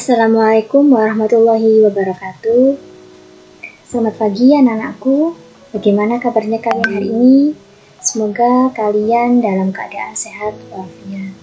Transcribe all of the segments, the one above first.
Assalamualaikum warahmatullahi wabarakatuh. Selamat pagi anak-anakku. Bagaimana kabarnya kalian hari ini? Semoga kalian dalam keadaan sehat walafiat.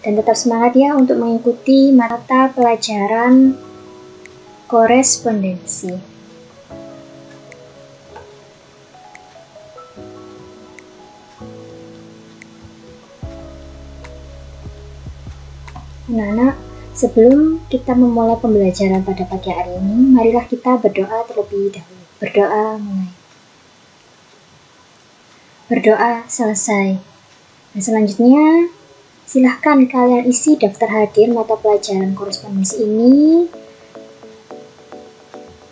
Dan tetap semangat ya untuk mengikuti mata pelajaran korespondensi. Anak-anak, sebelum kita memulai pembelajaran pada pagi hari ini, marilah kita berdoa terlebih dahulu. Berdoa selesai. Dan selanjutnya, silahkan kalian isi daftar hadir mata pelajaran korespondensi ini.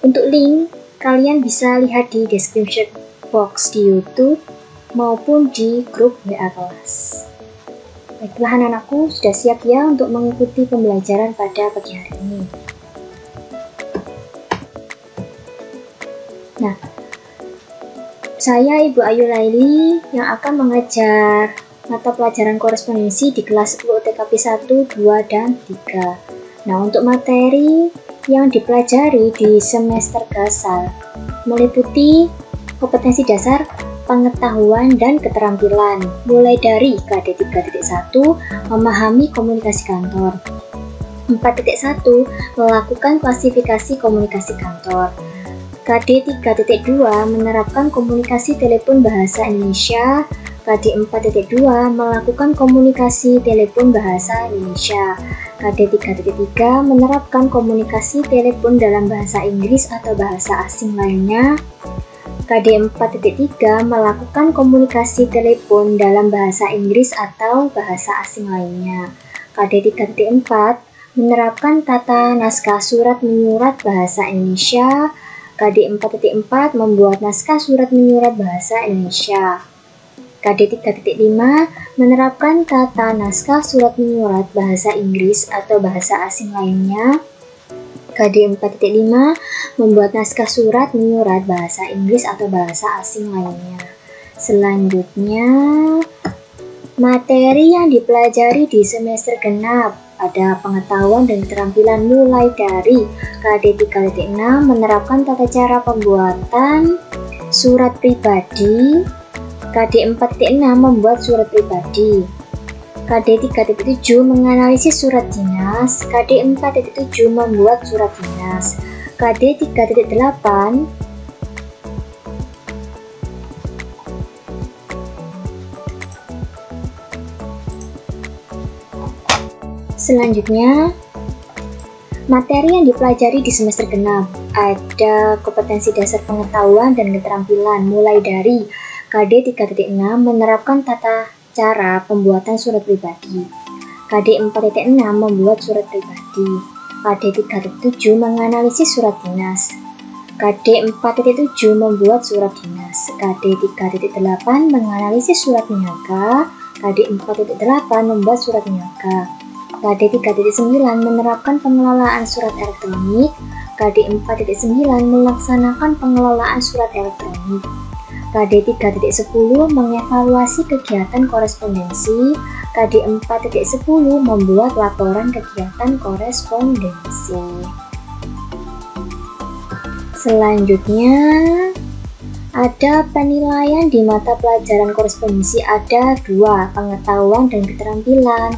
Untuk link, kalian bisa lihat di description box di YouTube maupun di grup WA kelas. Baiklah anak-anakku, sudah siap ya untuk mengikuti pembelajaran pada pagi hari ini. Nah, saya Ibu Ayu Laili yang akan mengajar mata pelajaran korespondensi di kelas 10 TKP 1, 2, dan 3. Nah, untuk materi yang dipelajari di semester gasal meliputi kompetensi dasar, pengetahuan dan keterampilan, mulai dari KD 3.1 memahami komunikasi kantor, 4.1 melakukan klasifikasi komunikasi kantor, KD 3.2 menerapkan komunikasi telepon bahasa Indonesia, KD 4.2 melakukan komunikasi telepon bahasa Indonesia, KD 3.3 menerapkan komunikasi telepon dalam bahasa Inggris atau bahasa asing lainnya, KD 4.3 melakukan komunikasi telepon dalam bahasa Inggris atau bahasa asing lainnya. KD 3.4 menerapkan tata naskah surat menyurat bahasa Indonesia. KD 4.4 membuat naskah surat menyurat bahasa Indonesia. KD 3.5 menerapkan tata naskah surat menyurat bahasa Inggris atau bahasa asing lainnya. KD 4.5 membuat naskah surat menyurat bahasa Inggris atau bahasa asing lainnya. Selanjutnya, materi yang dipelajari di semester genap ada pengetahuan dan keterampilan mulai dari KD 3.6 menerapkan tata cara pembuatan surat pribadi, KD 4.6 membuat surat pribadi, KD 3.7 menganalisis surat dinas, KD 4.7 membuat surat dinas, KD 3.8 selanjutnya, materi yang dipelajari di semester genap ada kompetensi dasar pengetahuan dan keterampilan mulai dari KD 3.6 menerapkan tata cara pembuatan surat pribadi, KD 4.6 membuat surat pribadi, KD 3.7 menganalisis surat dinas, KD 4.7 membuat surat dinas, KD 3.8 menganalisis surat niaga, KD 4.8 membuat surat niaga, KD 3.9 menerapkan pengelolaan surat elektronik, KD 4.9 melaksanakan pengelolaan surat elektronik, KD 3.10 mengevaluasi kegiatan korespondensi, KD 4.10 membuat laporan kegiatan korespondensi. Selanjutnya, ada penilaian di mata pelajaran korespondensi ada 2, pengetahuan dan keterampilan.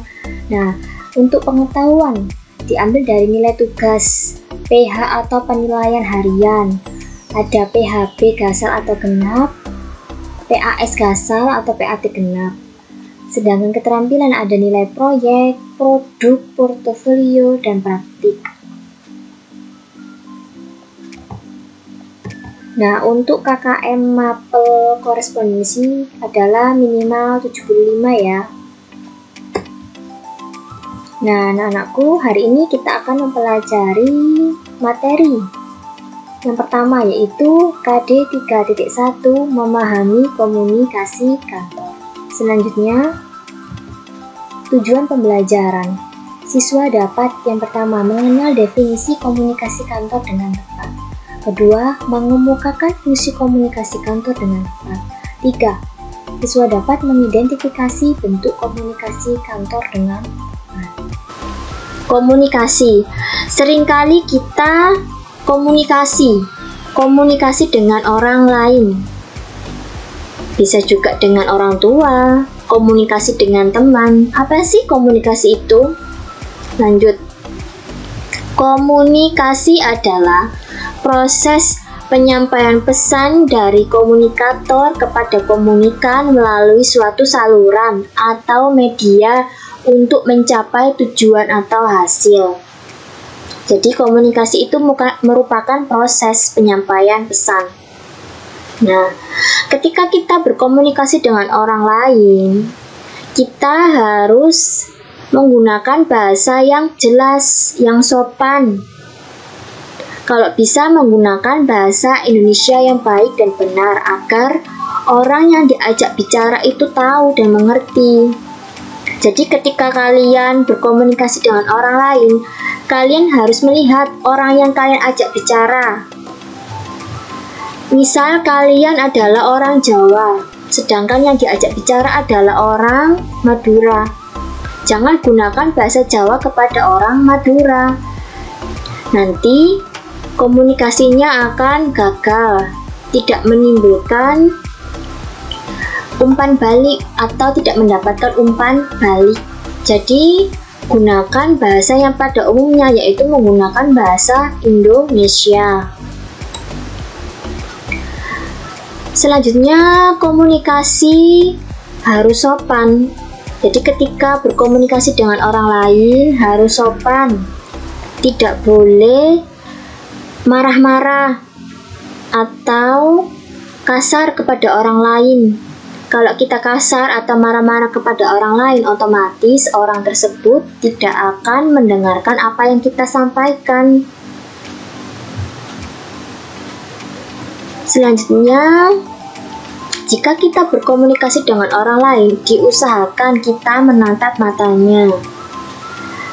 Nah, untuk pengetahuan diambil dari nilai tugas PH atau penilaian harian. Ada PHB gasal atau genap, PAS gasal atau PAT genap. Sedangkan keterampilan ada nilai proyek, produk, portofolio, dan praktik. Nah, untuk KKM mapel korespondensi adalah minimal 75 ya. Nah, anak-anakku, hari ini kita akan mempelajari materi yang pertama yaitu KD 3.1 memahami komunikasi kantor. Selanjutnya, tujuan pembelajaran. Siswa dapat yang pertama mengenal definisi komunikasi kantor dengan tepat. Kedua, mengemukakan fungsi komunikasi kantor dengan tepat. 3. Siswa dapat mengidentifikasi bentuk komunikasi kantor dengan tepat. Komunikasi. Seringkali kita komunikasi dengan orang lain. Bisa juga dengan orang tua, komunikasi dengan teman. Apa sih komunikasi itu? Lanjut. Komunikasi adalah proses penyampaian pesan dari komunikator kepada komunikan melalui suatu saluran atau media untuk mencapai tujuan atau hasil. Jadi komunikasi itu merupakan proses penyampaian pesan. Nah, ketika kita berkomunikasi dengan orang lain, kita harus menggunakan bahasa yang jelas, yang sopan. Kalau bisa menggunakan bahasa Indonesia yang baik dan benar agar orang yang diajak bicara itu tahu dan mengerti. Jadi ketika kalian berkomunikasi dengan orang lain, kalian harus melihat orang yang kalian ajak bicara. Misal kalian adalah orang Jawa, sedangkan yang diajak bicara adalah orang Madura. Jangan gunakan bahasa Jawa kepada orang Madura. Nanti komunikasinya akan gagal, tidak menimbulkan umpan balik atau tidak mendapatkan umpan balik. Jadi gunakan bahasa yang pada umumnya, yaitu menggunakan bahasa Indonesia. Selanjutnya, komunikasi harus sopan. Jadi ketika berkomunikasi dengan orang lain harus sopan. Tidak boleh marah-marah atau kasar kepada orang lain. Kalau kita kasar atau marah-marah kepada orang lain, otomatis orang tersebut tidak akan mendengarkan apa yang kita sampaikan. Selanjutnya, jika kita berkomunikasi dengan orang lain, diusahakan kita menatap matanya.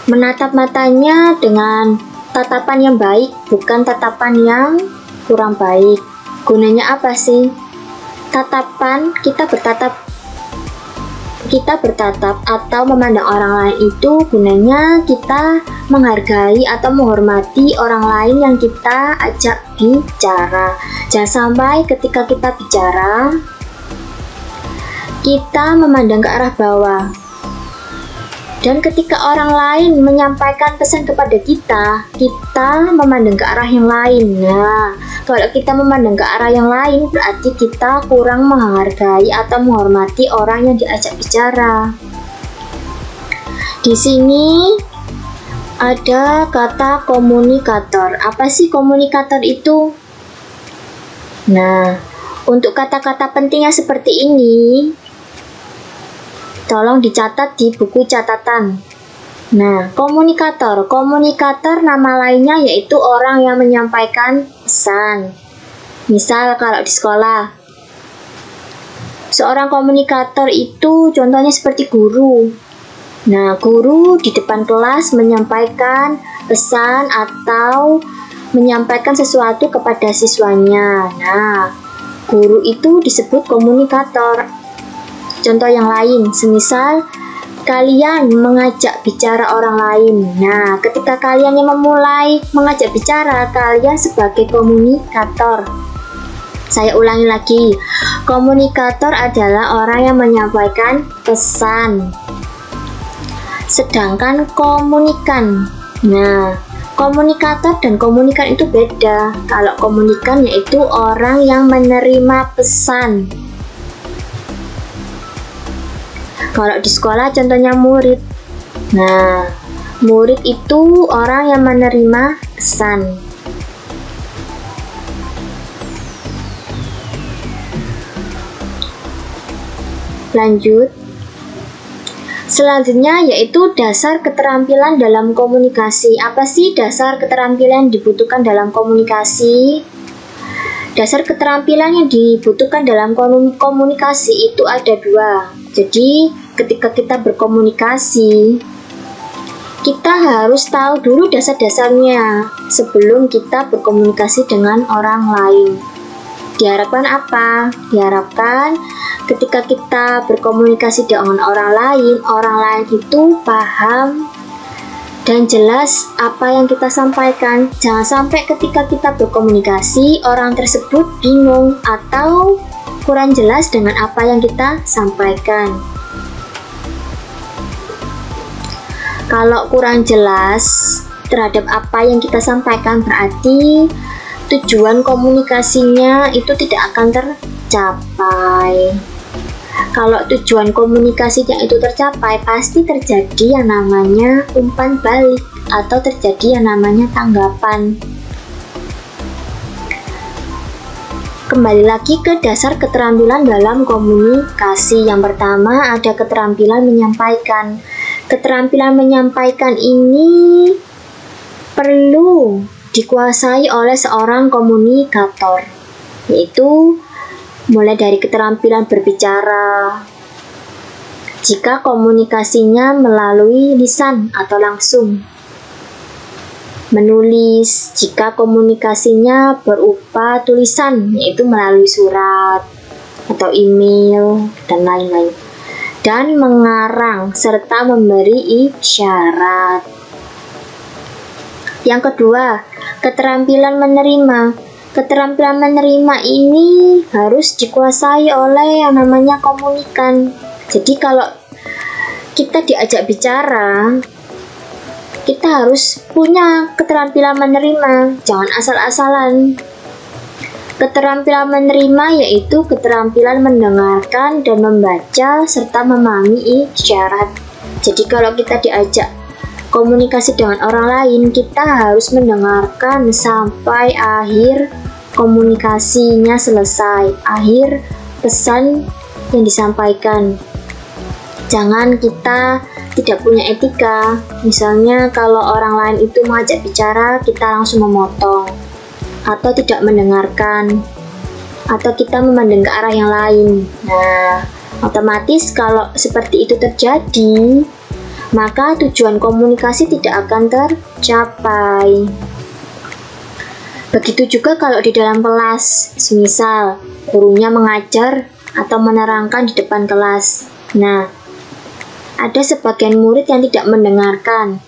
Menatap matanya dengan tatapan yang baik, bukan tatapan yang kurang baik. Gunanya apa sih? Tatapan, kita bertatap atau memandang orang lain itu gunanya kita menghargai atau menghormati orang lain yang kita ajak bicara. Jangan sampai ketika kita bicara, kita memandang ke arah bawah. Dan ketika orang lain menyampaikan pesan kepada kita, kita memandang ke arah yang lain. Nah, kalau kita memandang ke arah yang lain, berarti kita kurang menghargai atau menghormati orang yang diajak bicara. Di sini ada kata komunikator. Apa sih komunikator itu? Nah, untuk kata-kata pentingnya seperti ini, tolong dicatat di buku catatan. Nah, komunikator. Komunikator nama lainnya yaitu orang yang menyampaikan pesan. Misal kalau di sekolah, seorang komunikator itu contohnya seperti guru. Nah, guru di depan kelas menyampaikan pesan atau menyampaikan sesuatu kepada siswanya. Nah, guru itu disebut komunikator. Contoh yang lain, semisal kalian mengajak bicara orang lain. Nah, ketika kalian yang memulai mengajak bicara, kalian sebagai komunikator. Saya ulangi lagi, komunikator adalah orang yang menyampaikan pesan. Sedangkan komunikan, nah, komunikator dan komunikan itu beda. Kalau komunikan yaitu orang yang menerima pesan. Kalau di sekolah contohnya murid. Nah, murid itu orang yang menerima pesan. Lanjut. Selanjutnya yaitu dasar keterampilan dalam komunikasi. Apa sih dasar keterampilan yang dibutuhkan dalam komunikasi? Dasar keterampilan yang dibutuhkan dalam komunikasi itu ada dua. Jadi, ketika kita berkomunikasi, kita harus tahu dulu dasar-dasarnya sebelum kita berkomunikasi dengan orang lain. Diharapkan apa? Diharapkan ketika kita berkomunikasi dengan orang lain itu paham dan jelas apa yang kita sampaikan. Jangan sampai ketika kita berkomunikasi, orang tersebut bingung atau kurang jelas dengan apa yang kita sampaikan. Kalau kurang jelas terhadap apa yang kita sampaikan, berarti tujuan komunikasinya itu tidak akan tercapai. Kalau tujuan komunikasinya itu tercapai, pasti terjadi yang namanya umpan balik atau terjadi yang namanya tanggapan. Kembali lagi ke dasar keterampilan dalam komunikasi. Yang pertama ada keterampilan menyampaikan. Keterampilan menyampaikan ini perlu dikuasai oleh seorang komunikator, yaitu mulai dari keterampilan berbicara, jika komunikasinya melalui lisan atau langsung, menulis jika komunikasinya berupa tulisan, yaitu melalui surat atau email dan lain-lain, dan mengarang serta memberi isyarat. Yang kedua, keterampilan menerima. Keterampilan menerima ini harus dikuasai oleh yang namanya komunikan. Jadi kalau kita diajak bicara, kita harus punya keterampilan menerima, jangan asal-asalan. Keterampilan menerima yaitu keterampilan mendengarkan dan membaca serta memahami isyarat. Jadi kalau kita diajak komunikasi dengan orang lain, kita harus mendengarkan sampai akhir komunikasinya selesai, akhir pesan yang disampaikan. Jangan kita tidak punya etika. Misalnya kalau orang lain itu mengajak bicara, kita langsung memotong atau tidak mendengarkan, atau kita memandang ke arah yang lain. Nah, otomatis kalau seperti itu terjadi, maka tujuan komunikasi tidak akan tercapai. Begitu juga kalau di dalam kelas, semisal gurunya mengajar atau menerangkan di depan kelas. Nah, ada sebagian murid yang tidak mendengarkan,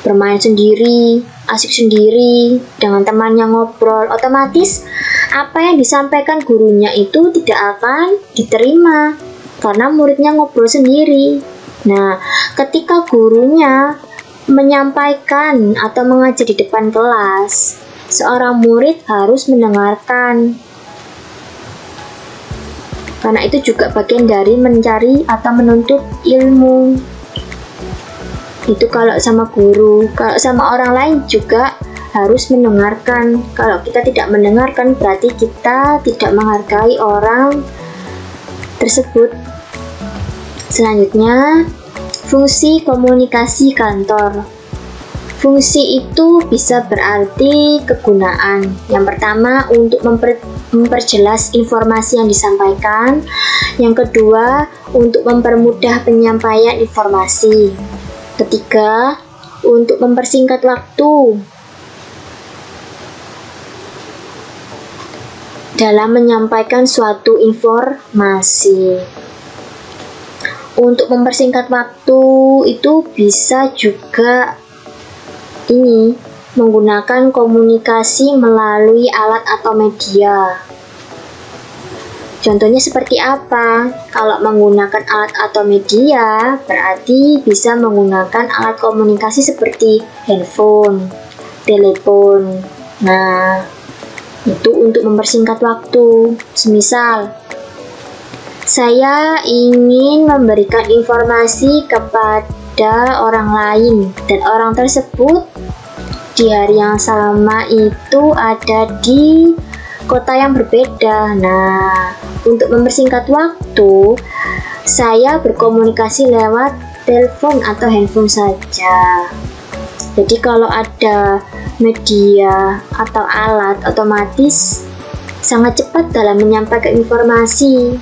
bermain sendiri, asik sendiri, dengan temannya ngobrol, otomatis apa yang disampaikan gurunya itu tidak akan diterima, karena muridnya ngobrol sendiri. Nah, ketika gurunya menyampaikan atau mengajar di depan kelas, seorang murid harus mendengarkan. Karena itu juga bagian dari mencari atau menuntut ilmu. Itu kalau sama guru. Kalau sama orang lain juga harus mendengarkan. Kalau kita tidak mendengarkan, berarti kita tidak menghargai orang tersebut. Selanjutnya, fungsi komunikasi kantor. Fungsi itu bisa berarti kegunaan. Yang pertama, untuk memperjelas informasi yang disampaikan. Yang kedua, untuk mempermudah penyampaian informasi. Ketiga, untuk mempersingkat waktu dalam menyampaikan suatu informasi. Untuk mempersingkat waktu itu bisa juga menggunakan komunikasi melalui alat atau media. Contohnya seperti apa? Kalau menggunakan alat atau media, berarti bisa menggunakan alat komunikasi seperti handphone, telepon. Nah, itu untuk mempersingkat waktu. Semisal, saya ingin memberikan informasi kepada orang lain, dan orang tersebut di hari yang sama itu ada di kota yang berbeda. Nah, untuk mempersingkat waktu, saya berkomunikasi lewat telepon atau handphone saja. Jadi kalau ada media atau alat, otomatis sangat cepat dalam menyampaikan informasi.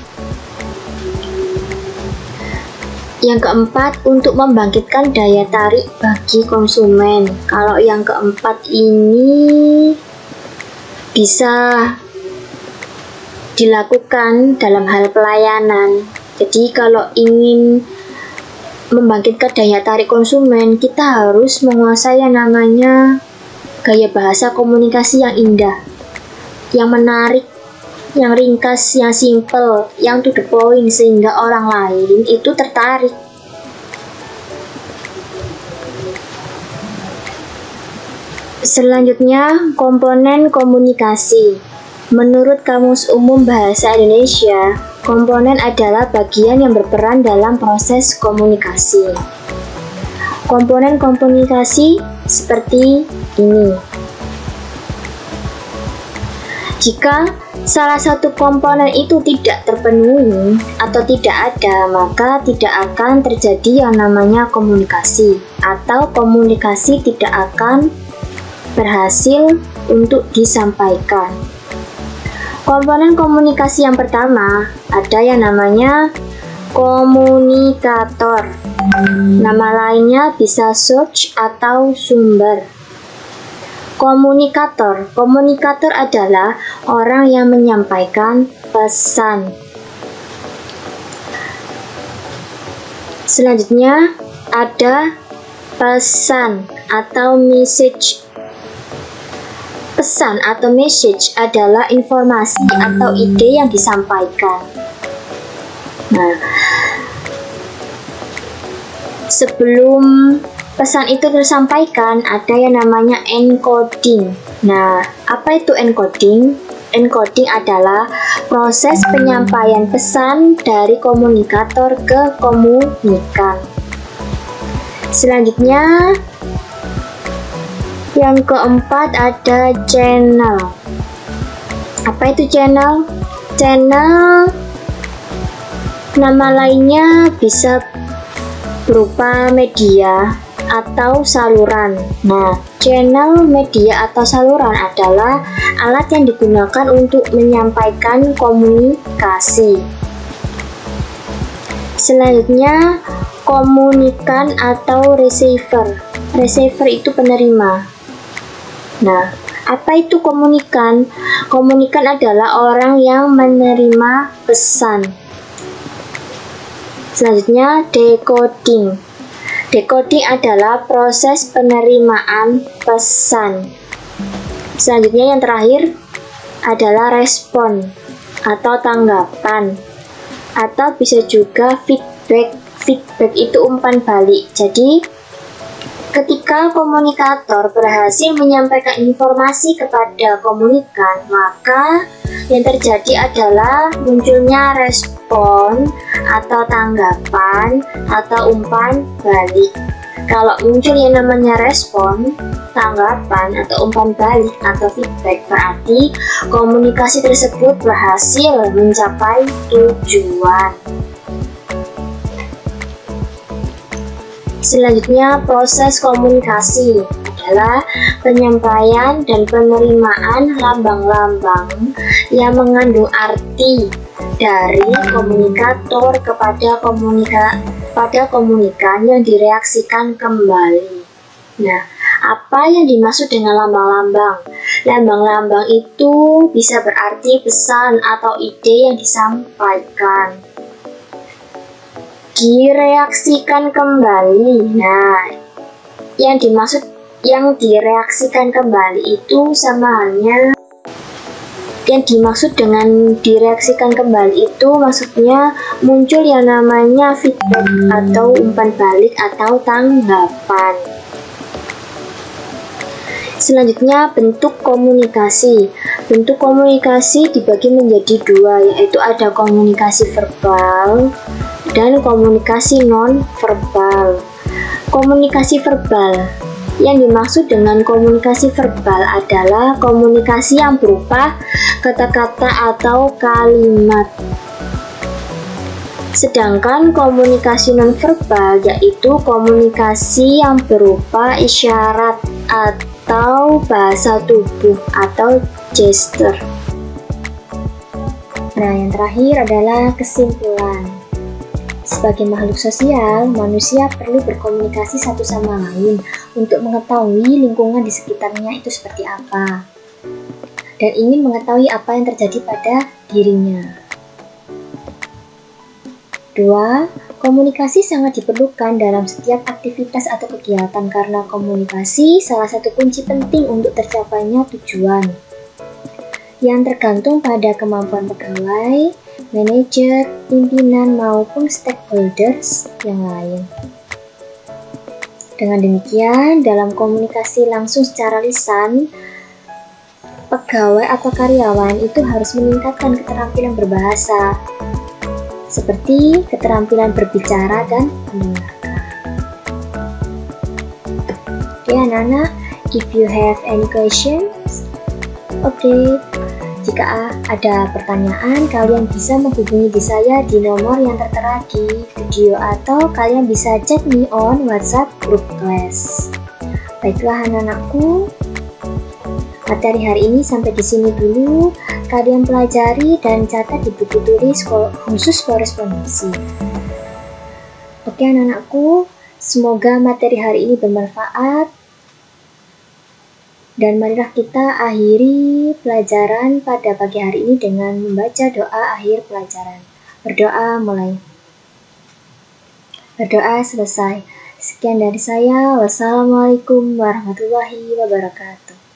Yang keempat, untuk membangkitkan daya tarik bagi konsumen. Kalau yang keempat ini bisa dilakukan dalam hal pelayanan. Jadi kalau ingin membangkitkan daya tarik konsumen, kita harus menguasai yang namanya gaya bahasa komunikasi yang indah, yang menarik, yang ringkas, yang simple, yang to the point, sehingga orang lain itu tertarik. Selanjutnya, komponen komunikasi. Menurut Kamus Umum Bahasa Indonesia, komponen adalah bagian yang berperan dalam proses komunikasi. Komponen komunikasi seperti ini. Jika salah satu komponen itu tidak terpenuhi atau tidak ada, maka tidak akan terjadi yang namanya komunikasi, atau komunikasi tidak akan berhasil untuk disampaikan. Komponen komunikasi yang pertama ada yang namanya komunikator. Nama lainnya bisa source atau sumber. Komunikator. Komunikator adalah orang yang menyampaikan pesan. Selanjutnya ada pesan atau message. Pesan atau message adalah informasi atau ide yang disampaikan. Nah, sebelum pesan itu tersampaikan, ada yang namanya encoding. Nah, apa itu encoding? Encoding adalah proses penyampaian pesan dari komunikator ke komunikan. Selanjutnya, yang keempat ada channel. Apa itu channel? Channel nama lainnya bisa berupa media atau saluran. Nah, channel, media, atau saluran adalah alat yang digunakan untuk menyampaikan komunikasi. Selanjutnya, komunikan atau receiver. Receiver itu penerima. Nah, apa itu komunikan? Komunikan adalah orang yang menerima pesan. Selanjutnya, decoding. Decoding adalah proses penerimaan pesan. Selanjutnya yang terakhir adalah respon atau tanggapan, atau bisa juga feedback. Feedback itu umpan balik. Jadi, ketika komunikator berhasil menyampaikan informasi kepada komunikan, maka yang terjadi adalah munculnya respon atau tanggapan atau umpan balik. Kalau muncul yang namanya respon, tanggapan atau umpan balik atau feedback, berarti komunikasi tersebut berhasil mencapai tujuan. Selanjutnya, proses komunikasi adalah penyampaian dan penerimaan lambang-lambang yang mengandung arti dari komunikator kepada komunikan yang direaksikan kembali. Nah, apa yang dimaksud dengan lambang-lambang? Lambang-lambang itu bisa berarti pesan atau ide yang disampaikan. Direaksikan kembali. Nah, yang dimaksud yang direaksikan kembali itu sama halnya, yang dimaksud dengan direaksikan kembali itu maksudnya muncul yang namanya feedback atau umpan balik atau tanggapan. Selanjutnya, bentuk komunikasi. Bentuk komunikasi dibagi menjadi dua, yaitu ada komunikasi verbal dan komunikasi non-verbal. Komunikasi verbal. Yang dimaksud dengan komunikasi verbal adalah komunikasi yang berupa kata-kata atau kalimat. Sedangkan komunikasi non-verbal yaitu komunikasi yang berupa isyarat atau bahasa tubuh atau gesture. Nah, yang terakhir adalah kesimpulan. Sebagai makhluk sosial, manusia perlu berkomunikasi satu sama lain untuk mengetahui lingkungan di sekitarnya itu seperti apa, dan ingin mengetahui apa yang terjadi pada dirinya. Kedua, komunikasi sangat diperlukan dalam setiap aktivitas atau kegiatan karena komunikasi salah satu kunci penting untuk tercapainya tujuan yang tergantung pada kemampuan pegawai, manajer, pimpinan, maupun stakeholders yang lain. Dengan demikian, dalam komunikasi langsung secara lisan, pegawai atau karyawan itu harus meningkatkan keterampilan berbahasa, seperti keterampilan berbicara dan mendengarkan. Oke anak-anak, if you have any questions, jika ada pertanyaan, kalian bisa menghubungi saya di nomor yang tertera di video atau kalian bisa chat me on WhatsApp group class. Baiklah anak-anakku, materi hari ini sampai di sini dulu. Kalian pelajari dan catat di buku tulis khusus korespondensi. Oke anak-anakku, semoga materi hari ini bermanfaat. Dan marilah kita akhiri pelajaran pada pagi hari ini dengan membaca doa akhir pelajaran. Berdoa mulai. Berdoa selesai. Sekian dari saya. Wassalamualaikum warahmatullahi wabarakatuh.